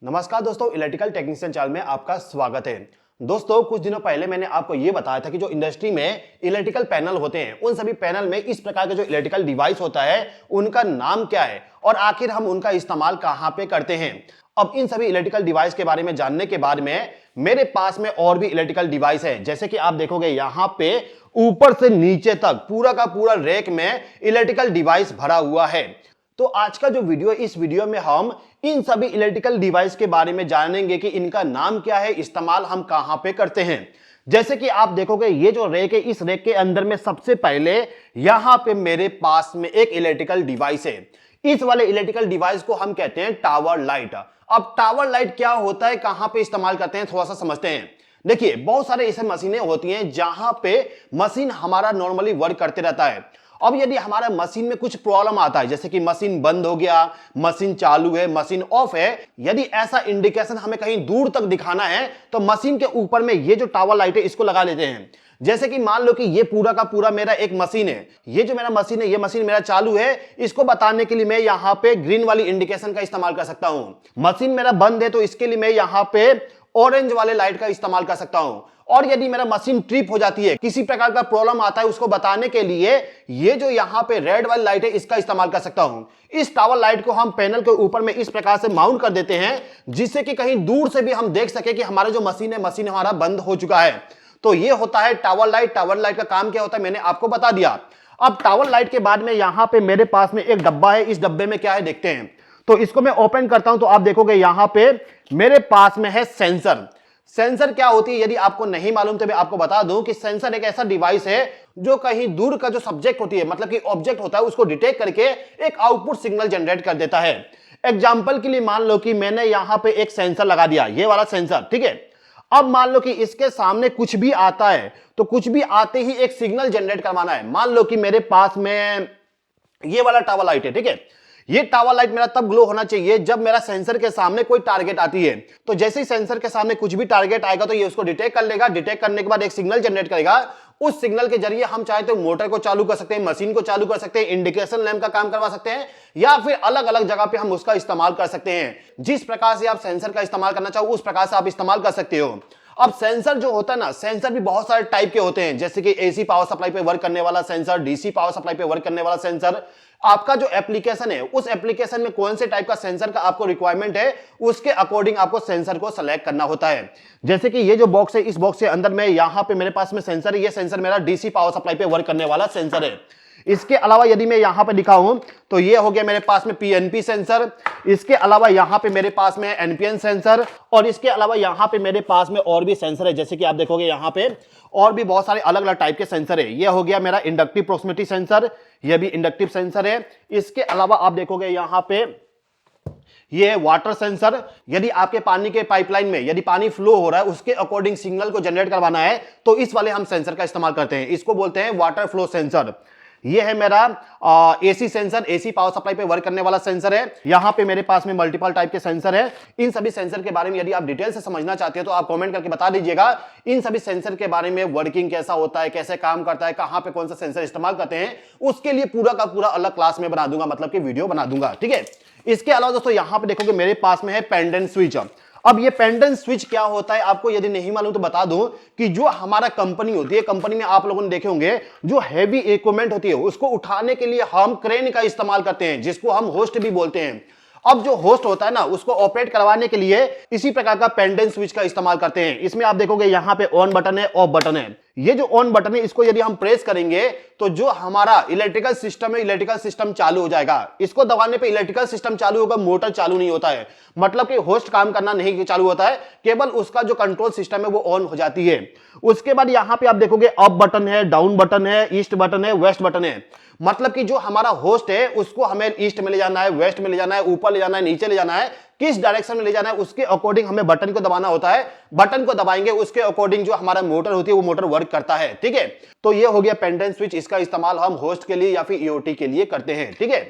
नमस्कार दोस्तों, electrical technician channel में आपका स्वागत है। दोस्तों, कुछ दिनों पहले मैंने आपको ये बताया था कि जो इंडस्ट्री में इलेक्ट्रिकल पैनल होते हैं, उन सभी पैनल में इस प्रकार का जो इलेक्ट्रिकल डिवाइस होता है, उनका नाम क्या है और आखिर हम उनका इस्तेमाल कहां पे करते हैं। अब इन सभी इलेक्ट्रिकल डिवाइस के बारे में जानने के बाद में मेरे पास में और भी इलेक्ट्रिकल डिवाइस है। जैसे कि आप देखोगे यहां पे ऊपर से नीचे तक पूरा का पूरा रैक में इलेक्ट्रिकल डिवाइस भरा हुआ है। तो आज का जो वीडियो है, इस वीडियो में हम इन सभी इलेक्ट्रिकल डिवाइस के बारे में जानेंगे कि इनका नाम क्या है, इस्तेमाल हम कहां पे करते हैं। जैसे कि आप देखोगे ये जो रैक है, इस रैक के अंदर में सबसे पहले यहां पे मेरे पास में एक इलेक्ट्रिकल डिवाइस है। इस वाले इलेक्ट्रिकल डिवाइस को हम कहते हैं टावर लाइट। अब टावर लाइट क्या होता है, कहां पे इस्तेमाल करते हैं, थोड़ा सा समझते हैं। देखिए, बहुत सारे ऐसे मशीनें होती हैं जहां पे मशीन हमारा नॉर्मली वर्क करते रहता है। अब यदि हमारा मशीन में कुछ प्रॉब्लम आता है, जैसे कि मशीन बंद हो गया, मशीन चालू है, मशीन ऑफ है, यदि ऐसा इंडिकेशन हमें कहीं दूर तक दिखाना है तो मशीन के ऊपर में ये जो टावर लाइट है इसको लगा लेते हैं। जैसे कि मान लो कि ये पूरा का पूरा मेरा एक मशीन है, ये जो मेरा मशीन है, ये मशीन मेरा चालू है, इसको बताने के लिए मैं यहां पे ग्रीन वाली इंडिकेशन का इस्तेमाल कर सकता हूं। मशीन मेरा बंद है तो इसके लिए मैं यहां पे ऑरेंज वाले लाइट का इस्तेमाल कर सकता हूं। और यदि मेरा मशीन ट्रिप हो जाती है, किसी प्रकार का प्रॉब्लम आता है, उसको बताने के लिए ये जो यहां पे रेड वाली लाइट है इसका इस्तेमाल कर सकता हूं। इस टावर लाइट को हम पैनल के ऊपर में इस प्रकार से माउंट कर देते हैं जिससे कि कहीं दूर से भी हम देख सके कि हमारा जो मशीन है, मशीन हमारा बंद हो चुका है। तो ये होता है टावर लाइट। टावर लाइट का काम क्या होता है मैंने आपको बता दिया। अब टावर लाइट के बाद में यहां पे मेरे पास में एक डब्बा है। इस डब्बे में क्या है देखते हैं। तो इसको मैं ओपन करता हूं तो आप देखोगे यहां पे मेरे पास में है सेंसर। सेंसर क्या होती है यदि आपको नहीं मालूम तो मैं आपको बता दूं कि सेंसर एक ऐसा डिवाइस है जो कहीं दूर का जो सब्जेक्ट होती है, मतलब कि ऑब्जेक्ट होता है, उसको डिटेक्ट करके एक आउटपुट सिग्नल जनरेट कर देता है। एग्जांपल के लिए मान लो कि मैंने यहां पे एक सेंसर लगा दिया, ये वाला सेंसर, ठीक है। अब मान लो कि इसके सामने कुछ भी आता है तो कुछ भी आते ही एक सिग्नल जनरेट करवाना है। मान लो कि मेरे पास में ये वाला टावर लाइट है, ठीक है। ये टावर लाइट मेरा तब ग्लो होना चाहिए जब मेरा सेंसर के सामने कोई टारगेट आती है। तो जैसे ही सेंसर के सामने कुछ भी टारगेट आएगा तो ये उसको डिटेक्ट कर लेगा। डिटेक्ट करने के बाद एक सिग्नल जनरेट करेगा। उस सिग्नल के जरिए हम चाहे तो मोटर को चालू कर सकते हैं, मशीन को चालू कर सकते हैं, इंडिकेशन लैंप का काम करवा सकते हैं, या फिर अलग अलग जगह पे हम उसका इस्तेमाल कर सकते हैं। जिस प्रकार से आप सेंसर का इस्तेमाल करना चाहो उस प्रकार से आप इस्तेमाल कर सकते हो। अब सेंसर जो होता है ना, सेंसर भी बहुत सारे टाइप के होते हैं, जैसे कि एसी पावर सप्लाई पे वर्क करने वाला सेंसर, डीसी पावर सप्लाई पे वर्क करने वाला सेंसर। आपका जो एप्लीकेशन है, उस एप्लीकेशन में कौन से टाइप का सेंसर का आपको रिक्वायरमेंट है, उसके अकॉर्डिंग आपको सेंसर को सेलेक्ट करना होता है। जैसे कि ये जो बॉक्स है, इस बॉक्स के अंदर में यहां पे मेरे पास में सेंसर है। ये सेंसर मेरा डीसी पावर सप्लाई पे वर्क करने वाला सेंसर है। इसके अलावा यदि मैं यहां पे दिखाऊं तो ये हो गया मेरे पास में पीएनपी सेंसर। इसके अलावा यहां पे मेरे पास में एनपीएन सेंसर, और इसके अलावा यहां पे मेरे पास में और भी सेंसर है। जैसे कि आप देखोगे यहां पे और भी बहुत सारे अलग अलग टाइप के सेंसर है। ये हो गया मेरा इंडक्टिव प्रॉक्सिमिटी सेंसर, ये भी इंडक्टिव सेंसर है। इसके अलावा आप देखोगे यहां पे ये वाटर सेंसर। यदि आपके पानी के पाइपलाइन में यदि पानी फ्लो हो रहा है, उसके अकॉर्डिंग सिग्नल को जनरेट करवाना है तो इस वाले हम सेंसर का इस्तेमाल करते हैं। इसको बोलते हैं वाटर फ्लो सेंसर। ये है मेरा AC sensor, AC power supply पे वर्क करने वाला सेंसर है। यहां पे मेरे पास में मल्टीपल टाइप के सेंसर है। इन सभी सेंसर के बारे में यदि आप डिटेल से समझना चाहते हो तो आप कमेंट करके बता दीजिएगा। इन सभी सेंसर के बारे में, वर्किंग कैसा होता है, कैसे काम करता है, कहां पे कौन सा सेंसर इस्तेमाल करते हैं, उसके लिए पूरा का पूरा अलग क्लास में बना दूंगा, मतलब कि वीडियो बना दूंगा, ठीक है। इसके अलावा दोस्तों यहां पे देखोगे मेरे पास में है पेंडेंट स्विच। अब ये पेंडेंट स्विच क्या होता है आपको यदि नहीं मालूम तो बता दूं कि जो हमारा कंपनी होती है, कंपनी में आप लोगों ने देखे होंगे जो हैवी इक्विपमेंट होती है उसको उठाने के लिए हम क्रेन का इस्तेमाल करते हैं, जिसको हम होस्ट भी बोलते हैं। अब जो होस्ट होता है ना, उसको ऑपरेट करवाने के लिए इसी प्रकार का पेंडेंट स्विच का इस्तेमाल करते हैं। इसमें आप देखोगे यहां पे ऑन बटन है, ऑफ बटन है। ये जो ऑन बटन है इसको यदि हम प्रेस करेंगे तो जो हमारा इलेक्ट्रिकल सिस्टम है, इलेक्ट्रिकल सिस्टम चालू हो जाएगा। इसको दबाने पे इलेक्ट्रिकल सिस्टम चालू होगा, मोटर चालू नहीं होता है, मतलब कि होस्ट काम करना नहीं चालू होता है, केवल उसका जो कंट्रोल सिस्टम है वो ऑन हो जाती है। उसके बाद यहां पे आप देखोगे अप बटन है, डाउन बटन है, ईस्ट बटन है, वेस्ट बटन है। मतलब कि जो हमारा होस्ट है उसको हमें ईस्ट में ले जाना है, वेस्ट में ले जाना है, ऊपर ले जाना है, नीचे ले जाना है, किस डायरेक्शन में ले जाना है, उसके अकॉर्डिंग हमें बटन को दबाना होता है। बटन को दबाएंगे उसके अकॉर्डिंग जो हमारा मोटर होती है वो मोटर वर्क करता है, ठीक है। तो ये हो गया पेंडेंट स्विच। इसका इस्तेमाल हम होस्ट के लिए या फिर ईओटी के लिए करते हैं, ठीक है।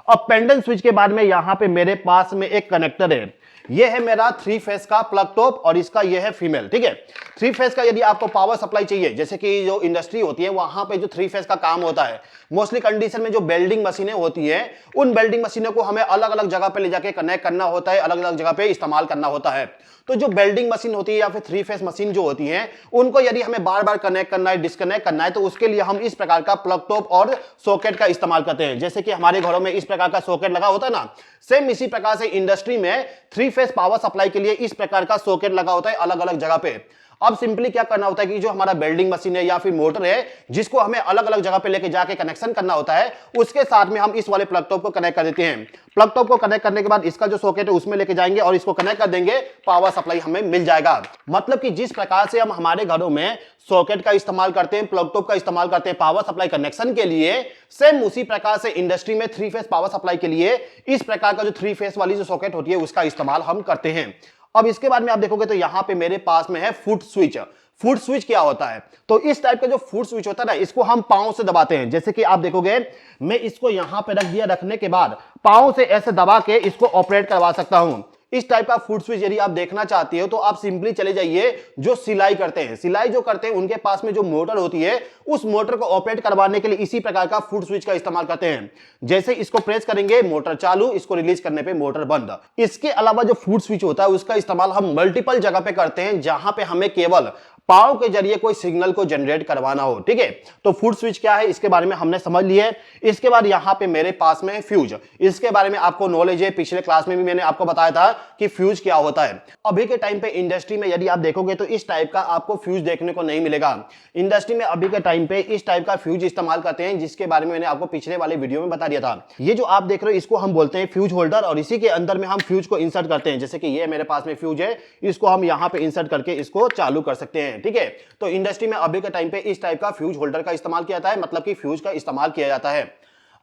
अब पेंडेंट स्विच के बाद में यहां पे मेरे पास में एक कनेक्टर है। ये है मेरा 3 फेस का प्लग टॉप और इसका ये है फीमेल, ठीक है। थ्री फेज का यदि आपको पावर सप्लाई चाहिए, जैसे कि जो इंडस्ट्री होती है वहां पे जो थ्री फेज का काम होता है, मोस्टली कंडीशन में जो वेल्डिंग मशीनें होती हैं, उन वेल्डिंग मशीनों को हमें अलग अलग जगह पे ले जाके कनेक्ट करना होता है, अलग अलग जगह पे इस्तेमाल करना होता है। तो जो वेल्डिंग मशीन होती है या फिर थ्री फेज मशीन जो होती है, उनको यदि हमें बार बार कनेक्ट करना है, डिस्कनेक्ट करना है, तो उसके लिए हम इस प्रकार का प्लग टॉप और सॉकेट का इस्तेमाल करते हैं। जैसे कि हमारे घरों में इस प्रकार का सॉकेट लगा होता है ना, सेम इसी प्रकार से इंडस्ट्री में थ्री फेज पावर सप्लाई के लिए इस प्रकार का सॉकेट लगा होता है अलग अलग जगह पे। अब सिंपली क्या करना होता है कि जो हमारा वेल्डिंग मशीन है या फिर मोटर है, जिसको हमें अलग अलग जगह पे लेके जाके कनेक्शन करना होता है, उसके साथ में हम इस वाले प्लग टॉप को कनेक्ट कर देते हैं। प्लग टॉप को कनेक्ट करने के बाद इसका जो सॉकेट है उसमें लेके जाएंगे और इसको कनेक्ट कर देंगे, पावर सप्लाई हमें मिल जाएगा। मतलब कि जिस प्रकार से हम हमारे घरों में सॉकेट का इस्तेमाल करते हैं, प्लग टॉप का इस्तेमाल करते हैं पावर सप्लाई कनेक्शन के लिए, सेम उसी प्रकार से इंडस्ट्री में थ्री फेज पावर सप्लाई के लिए इस प्रकार का जो थ्री फेज वाली जो सॉकेट होती है उसका इस्तेमाल हम करते हैं। अब इसके बाद में आप देखोगे तो यहां पे मेरे पास में है फुट स्विच। फुट स्विच क्या होता है? तो इस टाइप का जो फुट स्विच होता है ना, इसको हम पांव से दबाते हैं। जैसे कि आप देखोगे मैं इसको यहां पे रख दिया, रखने के बाद पांव से ऐसे दबा के इसको ऑपरेट करवा सकता हूं। इस टाइप का फुट स्विच यदि आप देखना चाहते हो तो आप सिंपली चले जाइए, जो सिलाई करते हैं, सिलाई जो करते हैं उनके पास में जो मोटर होती है, उस मोटर को ऑपरेट करवाने के लिए इसी प्रकार का फुट स्विच का इस्तेमाल करते हैं। जैसे इसको प्रेस करेंगे मोटर चालू, इसको रिलीज करने पे मोटर बंद। इसके अलावा जो फुट स्विच होता है उसका इस्तेमाल हम मल्टीपल जगह पे करते हैं, जहां पे हमें केवल पाव के जरिए कोई सिग्नल को जनरेट करवाना हो। ठीक है, तो फुट स्विच क्या है इसके बारे में हमने समझ लिया है। इसके बाद यहां पे मेरे पास में फ्यूज, इसके बारे में आपको नॉलेज है, पिछले क्लास में भी मैंने आपको बताया था कि फ्यूज क्या होता है। अभी के टाइम पे इंडस्ट्री में यदि आप देखोगे तो इस टाइप का आपको फ्यूज देखने को नहीं मिलेगा। इंडस्ट्री में अभी के टाइम पे इस टाइप का फ्यूज इस्तेमाल करते हैं, जिसके बारे में मैंने आपको पिछले वाले वीडियो में बता दिया था। ये जो आप देख रहे हो इसको हम बोलते हैं फ्यूज होल्डर, और इसी के अंदर में हम फ्यूज को इंसर्ट करते हैं। जैसे कि ये मेरे पास में फ्यूज है, इसको हम यहां पे इंसर्ट करके इसको चालू कर सकते हैं। ठीक है, तो इंडस्ट्री में अभी के टाइम पे इस टाइप का फ्यूज होल्डर का इस्तेमाल किया जाता है, मतलब कि फ्यूज का इस्तेमाल किया जाता है।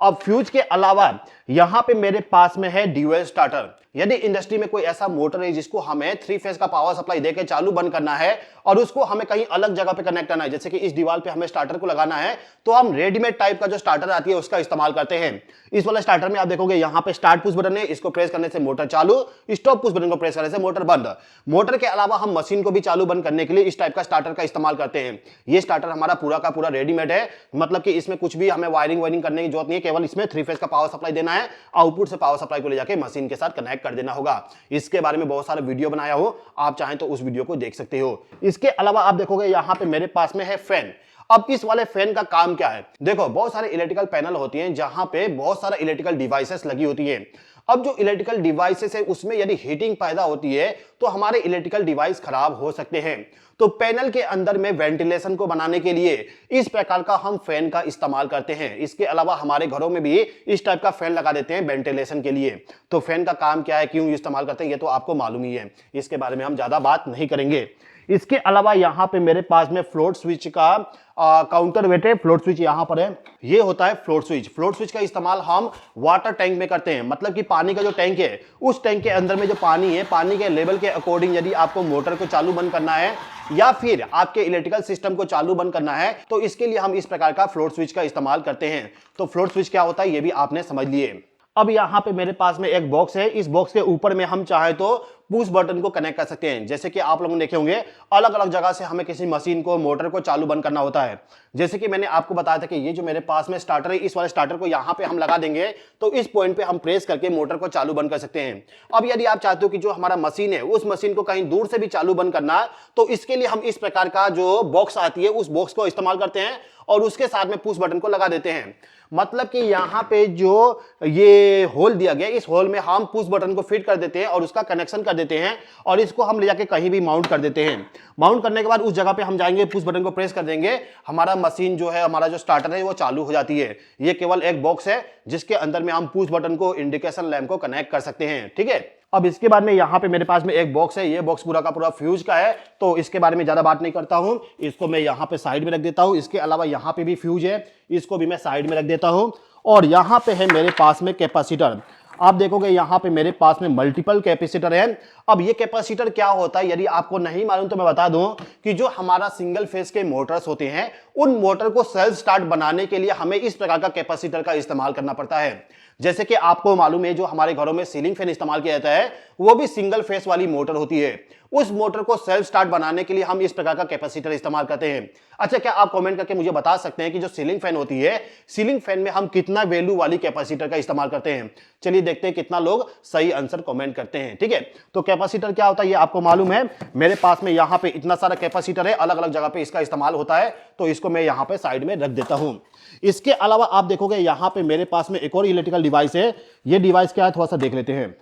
अब फ्यूज के अलावा यहां पे मेरे पास में है ड्यूअल स्टार्टर। यदि इंडस्ट्री में कोई ऐसा मोटर है जिसको हमें थ्री फेज का पावर सप्लाई देकर चालू बंद करना है और उसको हमें कहीं अलग जगह पे कनेक्ट करना है, जैसे कि इस दीवार पे हमें स्टार्टर को लगाना है, तो हम रेडीमेड टाइप का जो स्टार्टर आती है उसका इस्तेमाल करते हैं। इस वाले स्टार्टर में आप देखोगे यहां पे स्टार्ट पुश बटन है, इसको प्रेस करने से मोटर चालू, स्टॉप पुश बटन को प्रेस करने से मोटर बंद। मोटर के अलावा हम मशीन को भी चालू बंद करने के लिए इस टाइप का स्टार्टर का इस्तेमाल करते हैं। ये स्टार्टर हमारा पूरा का पूरा रेडीमेड है, मतलब कि इसमें कुछ भी हमें वायरिंग करने की जरूरत नहीं है, केवल इसमें थ्री फेज का पावर सप्लाई देना है, आउटपुट से पावर सप्लाई को ले जाके मशीन के साथ कनेक्ट कर देना होगा। इसके बारे में बहुत सारे वीडियो बनाया हो, आप चाहें तो उस वीडियो को देख सकते हो। इसके अलावा आप देखोगे यहां पे मेरे पास में है फैन। अब इस वाले फैन का काम क्या है? देखो बहुत सारे इलेक्ट्रिकल पैनल होती हैं जहां पे बहुत सारा इलेक्ट्रिकल डिवाइसेस लगी होती हैं। अब जो इलेक्ट्रिकल डिवाइसेस है उसमें यदि हीटिंग पैदा होती है तो हमारे इलेक्ट्रिकल डिवाइस खराब हो सकते हैं। तो पैनल के अंदर में वेंटिलेशन को बनाने के लिए इस प्रकार का हम फैन का इस्तेमाल करते हैं। इसके अलावा हमारे घरों में भी इस टाइप का फैन लगा देते हैं वेंटिलेशन के लिए। तो फैन का काम क्या है, क्यों इस्तेमाल करते हैं, ये तो आपको मालूम ही है, इसके बारे में हम ज्यादा बात नहीं करेंगे। इसके अलावा यहां पे मेरे पास में फ्लोट स्विच का काउंटर वेट है। फ्लोट स्विच यहां पर है, ये होता है फ्लोट स्विच। फ्लोट स्विच का इस्तेमाल हम वाटर टैंक में करते हैं, मतलब कि पानी का जो टैंक है उस टैंक के अंदर में जो पानी है, पानी के लेवल के अकॉर्डिंग यदि आपको मोटर को चालू बंद करना है या फिर आपके इलेक्ट्रिकल सिस्टम को चालू बंद करना है, तो इसके लिए हम इस प्रकार का फ्लोट स्विच का इस्तेमाल करते हैं। तो फ्लोट स्विच क्या होता है ये भी आपने समझ लिए। अब यहां पे मेरे पास में एक बॉक्स है, इस बॉक्स के ऊपर में हम चाहे तो पुश बटन को कनेक्ट कर सकते हैं। जैसे कि आप लोगों ने देखे होंगे अलग अलग जगह से हमें किसी मशीन को, मोटर को चालू बंद करना होता है। जैसे कि मैंने आपको बताया था कि ये जो मेरे पास में स्टार्टर है, इस वाले स्टार्टर को यहाँ पे हम लगा देंगे तो इस पॉइंट पे हम प्रेस करके मोटर को चालू बंद कर सकते हैं। अब यदि आप चाहते हो कि जो हमारा मशीन है उस मशीन को कहीं दूर से भी चालू बंद करना है, तो इसके लिए हम इस प्रकार का जो बॉक्स आती है उस बॉक्स को इस्तेमाल करते हैं और उसके साथ में पुश बटन को लगा देते हैं। मतलब कि यहाँ पे जो ये होल दिया गया, इस होल में हम पुश बटन को फिट कर देते हैं और उसका कनेक्शन कर देते हैं और इसको हम ले जाके कहीं भी माउंट कर देते हैं। माउंट करने के बाद उस जगह पे हम जाएंगे, पुश बटन को प्रेस कर देंगे, हमारा मशीन जो है, हमारा जो स्टार्टर है वो चालू हो जाती है। ये केवल एक बॉक्स है जिसके अंदर में हम पुश बटन को, इंडिकेशन लैंप को कनेक्ट कर सकते हैं। ठीक है, अब इसके बाद में यहाँ पे मेरे पास में एक बॉक्स है, ये बॉक्स पूरा का पूरा फ्यूज का है, तो इसके बारे में ज्यादा बात नहीं करता हूं, इसको मैं यहाँ पे साइड में रख देता हूं। इसके अलावा यहाँ पे भी फ्यूज है, इसको भी मैं साइड में रख देता हूं। और यहाँ पे है मेरे पास में कैपेसिटर। आप देखोगे यहाँ पे मेरे पास में मल्टीपल कैपेसिटर है। अब ये कैपेसिटर क्या होता है यदि आपको नहीं मालूम तो मैं बता दूं कि जो हमारा सिंगल फेज के मोटर्स होते हैं उन मोटर को सेल्फ स्टार्ट बनाने के लिए हमें इस प्रकार का कैपेसिटर का इस्तेमाल करना पड़ता है। जैसे कि आपको मालूम है जो हमारे घरों में सीलिंग फैन इस्तेमाल किया जाता है वो भी सिंगल फेस वाली मोटर होती है। उस मोटर को सेल्फ स्टार्ट बनाने के लिए हम इस प्रकार का कैपेसिटर इस्तेमाल करते हैं। अच्छा, क्या आप कमेंट करके मुझे बता सकते हैं कि जो सीलिंग फैन होती है, सीलिंग फैन में हम कितना वैल्यू वाली कैपेसिटर का इस्तेमाल करते हैं? चलिए देखते हैं कितना लोग सही आंसर कमेंट करते हैं। ठीक है, तो कैपेसिटर क्या होता है ये आपको मालूम है। मेरे पास में यहाँ पे इतना सारा कैपेसिटर है, अलग अलग जगह पे इसका इस्तेमाल होता है, तो इसको मैं यहाँ पे साइड में रख देता हूँ। इसके अलावा आप देखोगे यहाँ पे मेरे पास में एक और इलेक्ट्रिकल डिवाइस है। ये डिवाइस क्या है थोड़ा सा देख लेते हैं।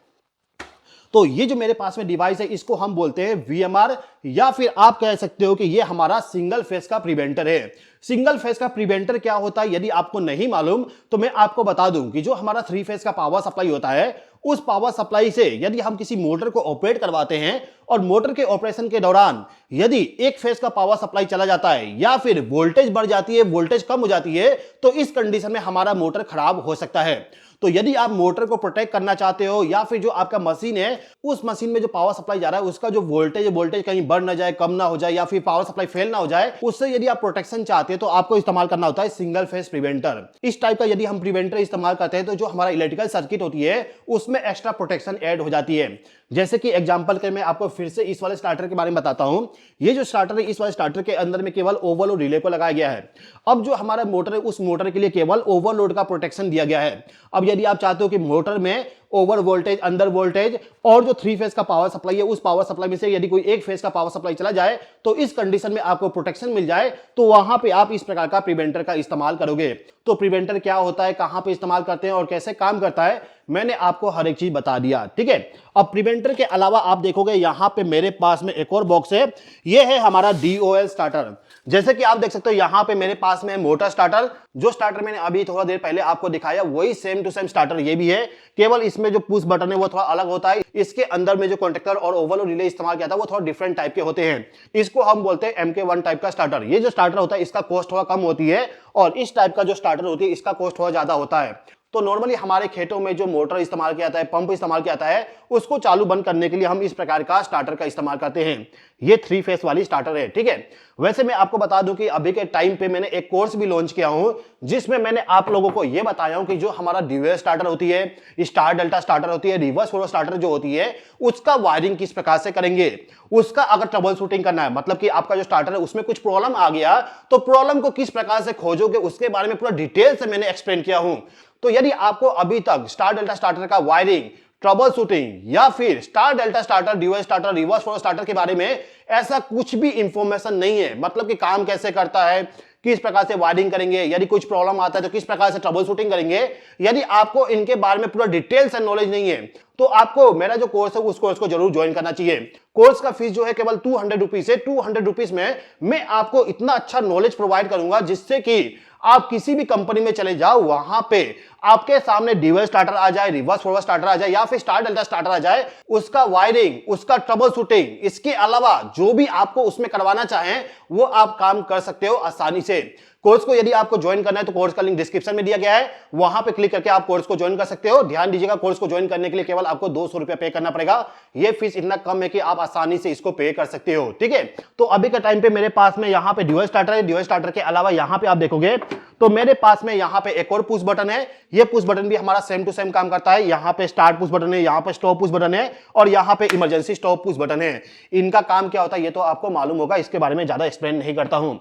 तो ये जो मेरे पास में डिवाइस है इसको हम बोलते हैं वीएमआर, या फिर आप कह सकते हो कि ये हमारा सिंगल फेस का प्रिवेंटर है। सिंगल फेस का प्रिवेंटर क्या होता है यदि आपको नहीं मालूम तो मैं आपको बता दूं कि जो हमारा 3 फेस का पावर सप्लाई होता है उस पावर सप्लाई से यदि हम किसी मोटर को ऑपरेट करवाते हैं और मोटर के ऑपरेशन के दौरान यदि एक फेस का पावर सप्लाई चला जाता है या फिर वोल्टेज बढ़ जाती है, वोल्टेज कम हो जाती है, तो इस कंडीशन में हमारा मोटर खराब हो सकता है। तो यदि आप मोटर को प्रोटेक्ट करना चाहते हो या फिर जो आपका मशीन है उस मशीन में जो पावर सप्लाई जा रहा है उसका जो वोल्टेज कहीं बढ़ ना जाए, कम ना हो जाए या फिर पावर सप्लाई फेल ना हो जाए, उससे यदि आप प्रोटेक्शन चाहते हैं तो आपको इस्तेमाल करना होता है सिंगल फेस प्रिवेंटर। इस टाइप का यदि हम प्रिवेंटर इस्तेमाल करते हैं तो जो हमारा इलेक्ट्रिकल सर्किट होती है उसमें एक्स्ट्रा प्रोटेक्शन ऐड हो जाती है। जैसे कि एग्जांपल के मैं आपको फिर से इस वाले स्टार्टर के बारे में बताता हूं। ये जो स्टार्टर है इस वाले स्टार्टर के अंदर में केवल ओवरलोड रिले को लगाया गया है। अब जो हमारा मोटर है उस मोटर के लिए केवल ओवरलोड का प्रोटेक्शन दिया गया है। अब यदि आप चाहते हो कि मोटर में ओवर वोल्टेज, अंडर वोल्टेज और जो 3 फेस का पावर सप्लाई है उस पावर सप्लाई में से यदि कोई एक फेस का पावर सप्लाई चला जाए तो इस कंडीशन में आपको प्रोटेक्शन मिल जाए, तो वहां पे आप इस प्रकार का प्रिवेंटर का इस्तेमाल करोगे। तो प्रिवेंटर क्या होता है, कहां पे इस्तेमाल करते हैं और कैसे काम करता है, मैंने आपको हर एक चीज बता दिया। ठीक है, अब प्रिवेंटर के अलावा आप देखोगे यहां पे मेरे पास में एक और बॉक्स है। यह है हमारा DOL स्टार्टर। जैसे कि आप देख सकते हो यहां पे मेरे पास में मोटर स्टार्टर, जो स्टार्टर मैंने अभी थोड़ा देर पहले आपको दिखाया वही सेम टू सेम स्टार्टर ये भी है, केवल इसमें जो पुश बटन है वो थोड़ा अलग होता है। इसके अंदर में जो कॉन्टेक्टर और ओवरलोड रिले इस्तेमाल किया था वो थोड़ा डिफरेंट टाइप के होते हैं। इसको हम बोलते हैं MK1 टाइप का स्टार्टर। ये जो स्टार्टर होता है इसका कॉस्ट थोड़ा कम होती है और इस टाइप का जो स्टार्टर होती है इसका कॉस्ट थोड़ा ज्यादा होता है। तो नॉर्मली हमारे खेतों में जो मोटर इस्तेमाल किया जाता है, पंप इस्तेमाल किया जाता है, उसको चालू बंद करने के लिए हम इस प्रकार का स्टार्टर का इस्तेमाल करते हैं। ये 3 फेस वाली स्टार्टर है। ठीक है, वैसे मैं आपको बता दूं कि अभी के टाइम पे मैंने एक कोर्स भी लॉन्च किया हूं जिसमें मैंने आप लोगों को यह बताया हूं कि जो हमारा ड्यूअल स्टार्टर होती है, स्टार डेल्टा स्टार्टर होती है, रिवर्स फॉरवर्ड स्टार्टर जो होती है, उसका वायरिंग किस प्रकार से करेंगे। उसका अगर ट्रबल शूटिंग करना है, मतलब कि आपका जो स्टार्टर है उसमें कुछ प्रॉब्लम आ गया तो प्रॉब्लम को किस प्रकार से खोजोगे उसके बारे में पूरा डिटेल से मैंने एक्सप्लेन किया हूं। तो यदि आपको अभी तक स्टार डेल्टा स्टार्टर का वायरिंग, ट्रबल शूटिंग या फिर star delta starter, dual starter, reverse forward starter के बारे में ऐसा कुछ भी इंफॉर्मेशन नहीं है, मतलब कि काम कैसे करता है, किस प्रकार से वायरिंग करेंगे, यदि कुछ प्रॉब्लम आता है तो किस प्रकार से ट्रबल शूटिंग करेंगे, यदि आपको इनके बारे में पूरा डिटेल से नॉलेज नहीं है तो आपको मेरा जो कोर्स है उस कोर्स को जरूर ज्वाइन करना चाहिए। कोर्स का फीस जो है केवल 200 रुपीज है। 200 रुपीज में मैं आपको इतना अच्छा नॉलेज प्रोवाइड करूंगा जिससे कि आप किसी भी कंपनी में चले जाओ, वहां पे आपके सामने ड्यूअल स्टार्टर आ जाए, रिवर्स फॉरवर्ड स्टार्टर आ जाए या फिर स्टार डेल्टा स्टार्टर आ जाए, उसका वायरिंग, उसका ट्रबल शूटिंग, इसके अलावा जो भी आपको उसमें करवाना चाहें वो आप काम कर सकते हो आसानी से। कोर्स को यदि आपको ज्वाइन करना है तो कोर्स का लिंक डिस्क्रिप्शन में दिया गया है, वहां पे क्लिक करके आप कोर्स को ज्वाइन कर सकते हो। ध्यान दीजिएगा, कोर्स को ज्वाइन करने के लिए केवल आपको 200 रुपया पे करना पड़ेगा। यह फीस इतना कम है कि आप आसानी से इसको पे कर सकते हो। ठीक है, तो अभी के टाइम पे मेरे पास में यहाँ पे ड्यूअल स्टार्टर है। ड्यूअल स्टार्टर के अलावा यहाँ पे आप देखोगे तो मेरे पास में यहाँ पे एक और पुश बटन है। ये पुश बटन भी हमारा सेम टू सेम काम करता है। यहाँ पे स्टार्ट पुश बटन है, यहाँ पे स्टॉप पुश बटन है और यहाँ पे इमरजेंसी स्टॉप पुश बटन है। इनका काम क्या होता है ये तो आपको मालूम होगा, इसके बारे में ज्यादा एक्सप्लेन नहीं करता हूं।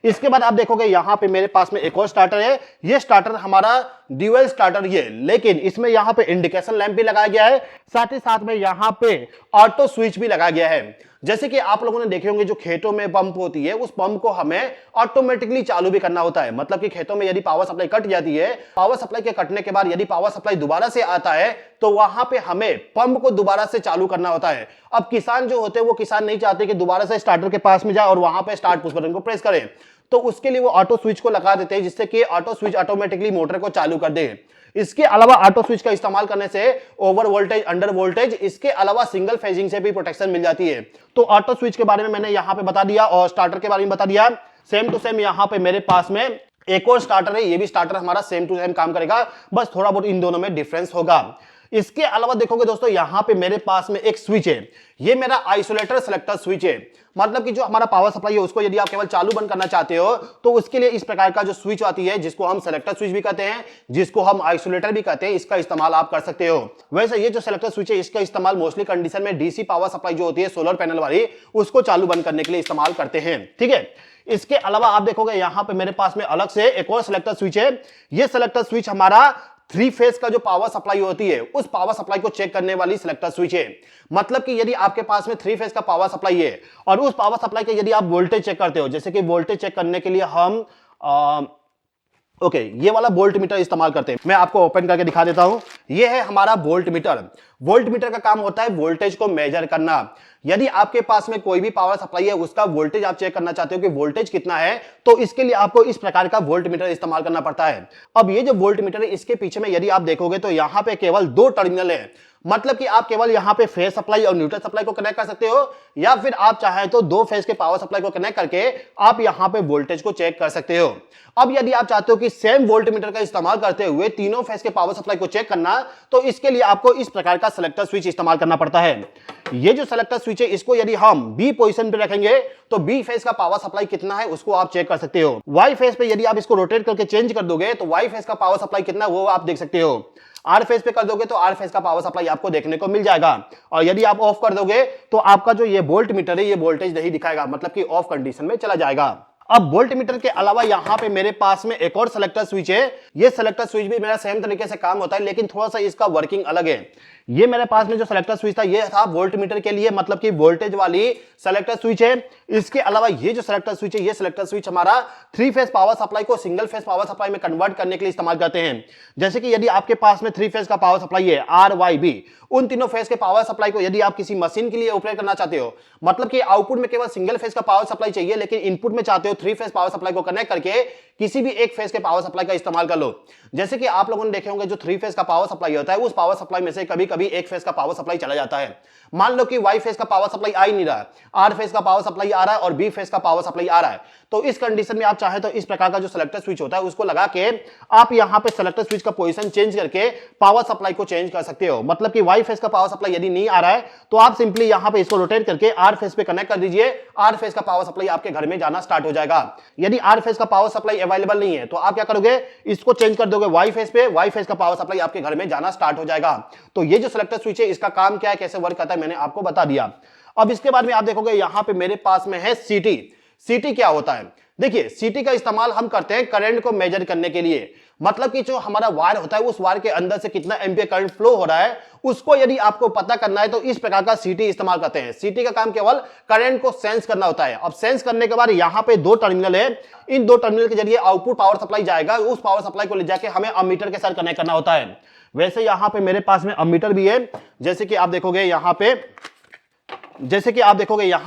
इसके बाद आप देखोगे यहां पे मेरे पास में एक और स्टार्टर है। ये स्टार्टर हमारा ड्यूअल स्टार्टर ही है, लेकिन इसमें यहां पे इंडिकेशन लैंप भी लगाया गया है, साथ ही साथ में यहां पे ऑटो स्विच भी लगाया गया है। जैसे कि आप लोगों ने देखे होंगे जो खेतों में पंप होती है उस पंप को हमें ऑटोमेटिकली चालू भी करना होता है। मतलब कि खेतों में यदि पावर सप्लाई कट जाती है, पावर सप्लाई के कटने के बाद यदि पावर सप्लाई दोबारा से आता है तो वहां पे हमें पंप को दोबारा से चालू करना होता है। अब किसान जो होते हैं वो किसान नहीं चाहते कि दोबारा से स्टार्टर के पास में जाए और वहां पे स्टार्ट पुश बटन को प्रेस करें, तो उसके लिए वो ऑटो स्विच को लगा देते हैं जिससे कि ऑटो स्विच ऑटोमेटिकली मोटर को चालू कर दे। इसके अलावा ऑटो स्विच का इस्तेमाल करने से ओवर वोल्टेज, अंडर वोल्टेज, इसके अलावा सिंगल फेजिंग से भी प्रोटेक्शन मिल जाती है। तो ऑटो स्विच के बारे में मैंने यहां पे बता दिया और स्टार्टर के बारे में बता दिया। सेम टू सेम यहां पे मेरे पास में एक और स्टार्टर है, ये भी स्टार्टर हमारा सेम टू सेम काम करेगा, बस थोड़ा बहुत इन दोनों में डिफरेंस होगा। इसके अलावा देखोगे दोस्तों यहां पे मेरे पास में एक स्विच है, ये मेरा आइसोलेटर सेलेक्टर स्विच है। मतलब कि जो हमारा पावर सप्लाई है उसको यदि आप केवल चालू बंद करना चाहते हो तो उसके लिए इस प्रकार का जो स्विच आती है, जिसको हम सेलेक्टर स्विच भी कहते हैं, जिसको हम आइसोलेटर भी कहते हैं, इसका इस्तेमाल आप कर सकते हो। वैसे ये जो सेलेक्टर स्विच है इसका इस्तेमाल मोस्टली कंडीशन में डीसी पावर सप्लाई जो होती है सोलर पैनल वाली, उसको चालू बंद करने के लिए इस्तेमाल करते हैं। ठीक है, इसके अलावा आप देखोगे यहां पे मेरे पास में अलग से एक और सेलेक्टर स्विच है। ये सेलेक्टर स्विच हमारा 3 फेज का जो पावर सप्लाई होती है उस पावर सप्लाई को चेक करने वाली सेलेक्टर स्विच है। मतलब कि यदि आपके पास में 3 फेज का पावर सप्लाई है और उस पावर सप्लाई के यदि आप वोल्टेज चेक करते हो, जैसे कि वोल्टेज चेक करने के लिए हम ये वाला वोल्ट मीटर इस्तेमाल करते हैं। मैं आपको ओपन करके दिखा देता हूं। ये है हमारा वोल्ट मीटर। वोल्ट मीटर का काम होता है वोल्टेज को मेजर करना। यदि आपके पास में कोई भी पावर सप्लाई है उसका वोल्टेज आप चेक करना चाहते हो कि वोल्टेज कितना है, तो इसके लिए आपको इस प्रकार का वोल्ट मीटर इस्तेमाल करना पड़ता है। अब ये जो वोल्ट मीटर है इसके पीछे में यदि आप देखोगे तो यहां पे केवल 2 टर्मिनल है। मतलब कि आप केवल यहां पे फेज सप्लाई और न्यूट्रल सप्लाई को कनेक्ट कर सकते हो, या फिर आप चाहें तो 2 फेज के पावर सप्लाई को कनेक्ट करके आप यहां पे वोल्टेज को चेक कर सकते हो। अब यदि आप चाहते हो कि सेम वोल्ट मीटर का इस्तेमाल करते हुए तीनों फेज के पावर सप्लाई को चेक करना, तो इसके लिए आपको इस प्रकार का सेलेक्टर स्विच इस्तेमाल करना पड़ता है। ये जो सेलेक्टर स्विच है इसको यदि हम बी पोजीशन पे रखेंगे तो बी फेज का पावर सप्लाई कितना है उसको आप चेक कर सकते हो। वाई फेज पे यदि आप इसको रोटेट करके चेंज कर दोगे तो वाई फेज का पावर सप्लाई कितना वो आप देख सकते हो। आर फेज पे कर दोगे तो आर फेज का पावर सप्लाई आपको देखने को मिल जाएगा। और यदि आप ऑफ कर दोगे तो आपका जो ये वोल्ट मीटर है ये वोल्टेज नहीं दिखाएगा, मतलब कि ऑफ कंडीशन में चला जाएगा। अब वोल्ट मीटर के अलावा यहां पे मेरे पास में एक और सेलेक्टर स्विच है। ये सेलेक्टर स्विच भी मेरा सेम तरीके से काम होता है, लेकिन थोड़ा सा इसका वर्किंग अलग है। ये मेरे पास में जो सेलेक्टर स्विच था ये था वोल्ट मीटर के लिए, मतलब कि वोल्टेज वाली सेलेक्टर स्विच है। इसके अलावा ये जो सेलेक्टर स्विच है ये सेलेक्टर स्विच हमारा 3 फेज पावर सप्लाई को सिंगल फेज पावर सप्लाई में कन्वर्ट करने के लिए इस्तेमाल करते हैं। जैसे कि यदि आपके पास में 3 फेज का पावर सप्लाई है आर वाई बी, उन तीनों फेज के पावर सप्लाई को यदि आप किसी मशीन के लिए ऑपरेट करना चाहते हो, मतलब कि आउटपुट में केवल सिंगल फेज का पावर सप्लाई चाहिए लेकिन इनपुट में चाहते हो 3 फेज पावर सप्लाई को कनेक्ट करके किसी भी एक फेज के पावर सप्लाई का इस्तेमाल कर लो। जैसे कि आप लोगों ने देखे होंगे जो 3 फेज का पावर सप्लाई होता है उस पावर सप्लाई में से कभी कभी एक फेज का पावर सप्लाई चला जाता है। मान लो कि वाई फेज का पावर सप्लाई आ ही नहीं रहा है, आर फेज का पावर सप्लाई आ रहा है और बी फेज का पावर सप्लाई आ रहा है, तो इस कंडीशन में आप चाहे तो इस प्रकार का जो सेलेक्टर स्विच होता है उसको लगा के आप यहां पे सेलेक्टर स्विच का पोजीशन चेंज करके पावर सप्लाई को चेंज कर सकते हो। मतलब कि वाई फेज का पावर सप्लाई यदि नहीं आ रहा है तो आप सिंपली यहां पे इसको रोटेट करके आर फेज पे कनेक्ट कर दीजिए, आर फेज का पावर सप्लाई आपके घर में जाना स्टार्ट हो जाएगा। यदि आर फेज का पावर सप्लाई अवेलेबल नहीं है तो आप क्या करोगे, इसको चेंज कर दोगे वाई फेज पे, वाई फेज का पावर सप्लाई आपके घर में जाना स्टार्ट हो जाएगा। तो ये जो सेलेक्टर स्विच है इसका काम क्या है, कैसे वर्क करता है, मैंने आपको बता दिया। अब इसके बाद में आप देखोगे यहां पे मेरे पास में है सीटी। सीटी क्या होता है, देखिए सीटी का इस्तेमाल हम करते हैं करंट को मेजर करने के लिए। मतलब कि जो हमारा वायर होता है उस वायर के अंदर से कितना एम्पियर करंट फ्लो हो रहा है उसको यदि आपको पता करना है तो इस प्रकार का सीटी इस्तेमाल करते हैं। सीटी का काम केवल करंट को सेंस करना होता है। अब सेंस करने के बाद यहां पे 2 टर्मिनल है, इन 2 टर्मिनल के जरिए आउटपुट पावर सप्लाई जाएगा, उस पावर सप्लाई को ले जाके हमें अमीटर के साथ कनेक्ट करना होता है। वैसे यहां पे मेरे पास में अमीटर भी है, जैसे कि आप देखोगे यहां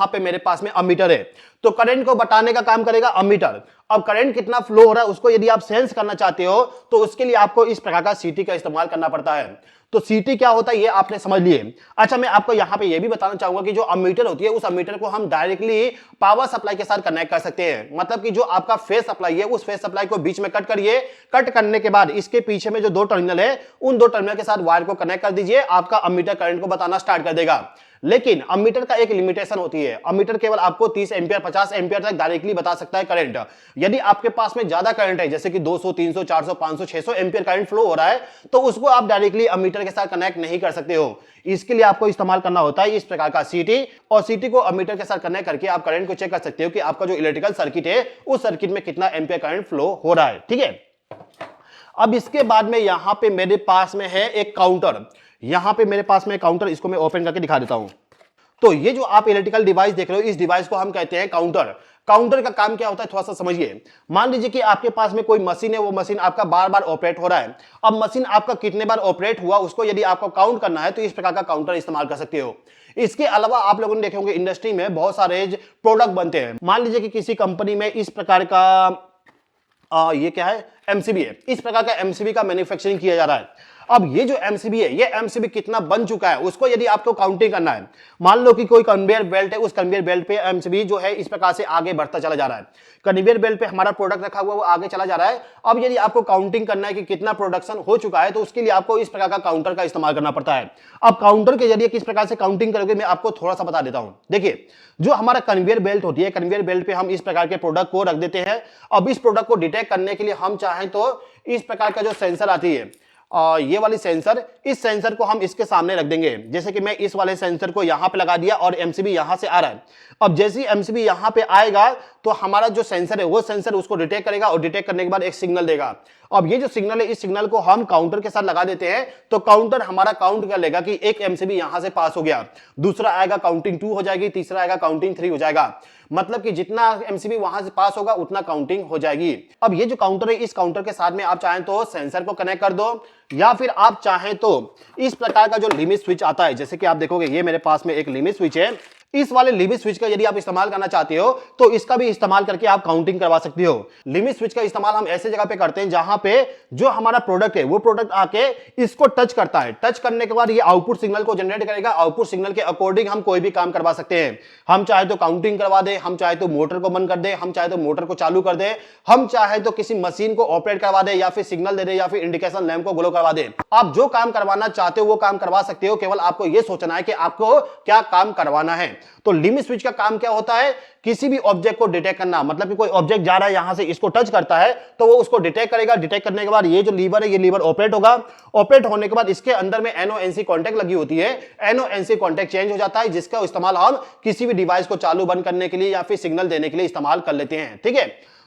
पे मेरे पास में अमीटर है, तो करंट को बताने का काम करेगा अमीटर। अब करंट कितना फ्लो हो रहा है उसको यदि आप सेंस करना चाहते हो तो उसके लिए आपको इस प्रकार का सीटी का इस्तेमाल करना पड़ता है। तो सीटी क्या होता है ये आपने समझ लिए। अच्छा, मैं आपको यहां पे ये भी बताना चाहूंगा कि जो अमीटर होती है उस अमीटर को हम डायरेक्टली पावर सप्लाई के साथ कनेक्ट कर सकते हैं। मतलब कि जो आपका फेज सप्लाई है उस फेज सप्लाई को बीच में कट करिए, कट करने के बाद इसके पीछे में जो 2 टर्मिनल है उन 2 टर्मिनल के साथ वायर को कनेक्ट कर दीजिए, आपका अमीटर करंट को बताना स्टार्ट कर देगा। लेकिन अमीटर का एक लिमिटेशन होती है, अमीटर केवल आपको 30 एम्पियर 50 एम्पियर तक डायरेक्टली बता सकता है करंट। यदि आपके पास में ज्यादा करंट है जैसे कि 200 300 400 500 600 एम्पियर करंट फ्लो हो रहा है तो उसको आप डायरेक्टली अमीटर के साथ कनेक्ट नहीं कर सकते हो। इसके लिए आपको इस्तेमाल करना होता है इस प्रकार का सीटी, और सीटी को अमीटर के साथ कनेक्ट करके आप करंट को चेक कर सकते हो कि आपका जो इलेक्ट्रिकल सर्किट है उस सर्किट में कितना एम्पियर करंट फ्लो हो रहा है। ठीक है, अब इसके बाद में यहां पे मेरे पास में है एक काउंटर। यहां पे मेरे पास में काउंटर, इसको मैं ओपन करके दिखा देता हूं। तो ये जो आप इलेक्ट्रिकल डिवाइस देख रहे हो इस डिवाइस को हम कहते हैं काउंटर। काउंटर का काम क्या होता है थोड़ा सा समझिए। मान लीजिए कि आपके पास में कोई मशीन है, वो मशीन आपका बार बार ऑपरेट हो रहा है। अब मशीन आपका कितने बार ऑपरेट हुआ उसको यदि आपको काउंट करना है तो इस प्रकार का काउंटर इस्तेमाल कर सकते हो। इसके अलावा आप लोगों ने देखे होंगे इंडस्ट्री में बहुत सारे प्रोडक्ट बनते हैं। मान लीजिए कि किसी कंपनी में इस प्रकार का ये क्या है, एमसीबी है, इस प्रकार का एमसीबी का मैन्युफैक्चरिंग किया जा रहा है। अब ये जो एमसीबी है, ये एमसीबी कितना बन चुका है उसको यदि आपको काउंटिंग करना है, मान लो कि कोई कन्वेयर बेल्ट है, उस कन्वेयर बेल्ट पे एमसीबी जो है इस प्रकार से आगे बढ़ता चला जा रहा है, कन्वेयर बेल्ट पे हमारा प्रोडक्ट रखा हुआ है वो आगे चला जा रहा है। अब यदि आपको काउंटिंग करना है कि कितना प्रोडक्शन हो चुका है, तो उसके लिए आपको इस प्रकार का काउंटर का इस्तेमाल करना पड़ता है। अब काउंटर के जरिए किस प्रकार से काउंटिंग करोगे मैं आपको थोड़ा सा बता देता हूं। देखिए, जो हमारा कन्वेयर बेल्ट होती है, कन्वेयर बेल्ट पे हम इस प्रकार के प्रोडक्ट को रख देते हैं। अब इस प्रोडक्ट को डिटेक्ट करने के लिए हम चाहें तो इस प्रकार का जो सेंसर आती है, ये वाली सेंसर, इस सेंसर को हम इसके सामने रख देंगे। जैसे कि मैं इस वाले सेंसर को यहां पे लगा दिया और एमसीबी यहां से आ रहा है। अब जैसे ही एमसीबी यहां पे आएगा तो हमारा जो सेंसर है वो सेंसर उसको डिटेक्ट करेगा और डिटेक्ट करने के बाद एक सिग्नल देगा। अब ये जो सिग्नल है, इस सिग्नल को हम काउंटर के साथ लगा देते हैं तो काउंटर हमारा काउंट कर लेगा कि एक एमसीबी यहां से पास हो गया, दूसरा आएगा काउंटिंग 2 हो जाएगी, तीसरा आएगा काउंटिंग 3 हो जाएगा। मतलब कि जितना एमसीबी वहां से पास होगा उतना काउंटिंग हो जाएगी। अब ये जो काउंटर है, इस काउंटर के साथ में आप चाहें तो सेंसर को कनेक्ट कर दो, या फिर आप चाहें तो इस प्रकार का जो लिमिट स्विच आता है, जैसे कि आप देखोगे ये मेरे पास में एक लिमिट स्विच है, इस वाले लिमिट स्विच का यदि आप इस्तेमाल करना चाहते हो तो इसका भी इस्तेमाल करके आप काउंटिंग करवा सकते हो। लिमिट स्विच का इस्तेमाल हम ऐसे जगह पे करते हैं जहां पे जो हमारा प्रोडक्ट है वो प्रोडक्ट आके इसको टच करता है, टच करने के बाद ये आउटपुट सिग्नल को जनरेट करेगा। आउटपुट सिग्नल के अकॉर्डिंग हम कोई भी काम करवा सकते हैं। हम चाहे तो काउंटिंग करवा दे, हम चाहे तो मोटर को बंद कर दे, हम चाहे तो मोटर को चालू कर दे, हम चाहे तो किसी मशीन को ऑपरेट करवा दे, या फिर सिग्नल दे दे, या फिर इंडिकेशन लैंप को ग्लो करवा दे। आप जो काम करवाना चाहते हो वो काम करवा सकते हो, केवल आपको यह सोचना है कि आपको क्या काम करवाना है। तो लिमिट स्विच का काम क्या होता है, किसी भी ऑब्जेक्ट को डिटेक्ट करना। मतलब कि कोई ऑब्जेक्ट जा रहा है, यहां से इसको टच करता है तो वो उसको डिटेक्ट करेगा। डिटेक्ट करने के बाद ये जो लीवर है, ये लीवर ऑपरेट होगा। ऑपरेट होने के बाद इसके अंदर में NONC कॉन्टैक्ट लगी होती है, NONC कॉन्टैक्ट चेंज हो जाता है, जिसका इस्तेमाल हम किसी भी डिवाइस को चालू बंद करने के लिए या फिर सिग्नल देने के लिए इस्तेमाल कर लेते हैं। ठीक है,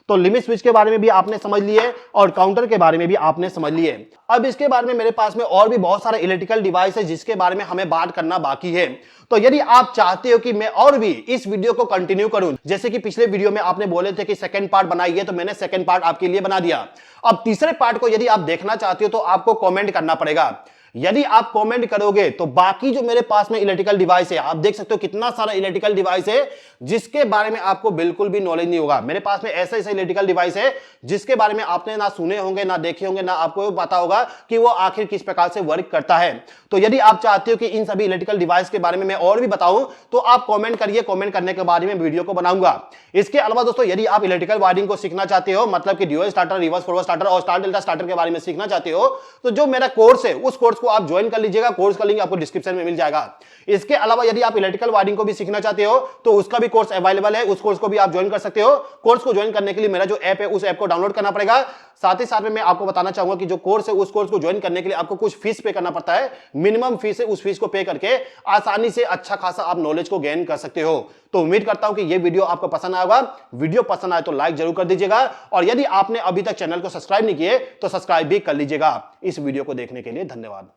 तो लिमिट स्विच के बारे में भी आपने समझ लिए और काउंटर के बारे में भी आपने समझ लिए। अब इसके बारे में मेरे पास में और भी बहुत सारे इलेक्ट्रिकल डिवाइस है जिसके बारे में हमें बात करना बाकी है। तो यदि आप चाहते हो कि मैं और भी इस वीडियो को कंटिन्यू करूं, जैसे कि पिछले वीडियो में आपने बोले थे कि सेकंड पार्ट बनाइए, तो मैंने सेकंड पार्ट आपके लिए बना दिया। अब तीसरे पार्ट को यदि आप देखना चाहते हो तो आपको कमेंट करना पड़ेगा। यदि आप कमेंट करोगे तो बाकी जो मेरे पास में इलेक्ट्रिकल डिवाइस है, आप देख सकते हो कितना सारा इलेक्ट्रिकल डिवाइस है जिसके बारे में आपको बिल्कुल भी नॉलेज नहीं होगा। मेरे पास में ऐसे ऐसे इलेक्ट्रिकल डिवाइस है जिसके बारे में आपने ना सुने होंगे, ना देखे होंगे, ना आपको पता होगा कि वो आखिर किस प्रकार से वर्क करता है। तो यदि आप चाहते हो कि इन सभी इलेक्ट्रिकल डिवाइस के बारे में मैं और भी बताऊं तो आप कमेंट करिए, कमेंट करने के बाद में वीडियो को बनाऊंगा। इसके अलावा दोस्तों, यदि आप इलेक्ट्रिकल वायरिंग को सीखना चाहते हो, मतलब कि dual starter, reverse forward starter और स्टार डेल्टा स्टार्टर के बारे में सीखना चाहते हो, तो जो मेरा कोर्स है उस कोर्स को आप ज्वाइन कर लीजिएगा। कोर्स का लिंक आपको डिस्क्रिप्शन में मिल जाएगा। इसके अलावा यदि आप इलेक्ट्रिकल वायरिंग को भी सीखना चाहते हो तो उसका भी कोर्स अवेलेबल है, उस कोर्स को भी आप ज्वाइन कर सकते हो। कोर्स को ज्वाइन करने के लिए मेरा जो ऐप है उस ऐप को डाउनलोड करना पड़ेगा। साथ ही साथ में मैं आपको बताना चाहूंगा कि जो कोर्स है उस कोर्स को ज्वाइन करने के लिए आपको कुछ फीस पे करना पड़ता है। मिनिमम फीस है, उस फीस को पे करके आसानी से अच्छा खासा आप नॉलेज को गेन कर सकते हो। तो उम्मीद करता हूं कि ये वीडियो आपको पसंद आएगा। वीडियो पसंद आए तो लाइक जरूर कर दीजिएगा, और यदि आपने अभी तक चैनल को सब्सक्राइब नहीं किए तो सब्सक्राइब भी कर लीजिएगा। इस वीडियो को देखने के लिए धन्यवाद।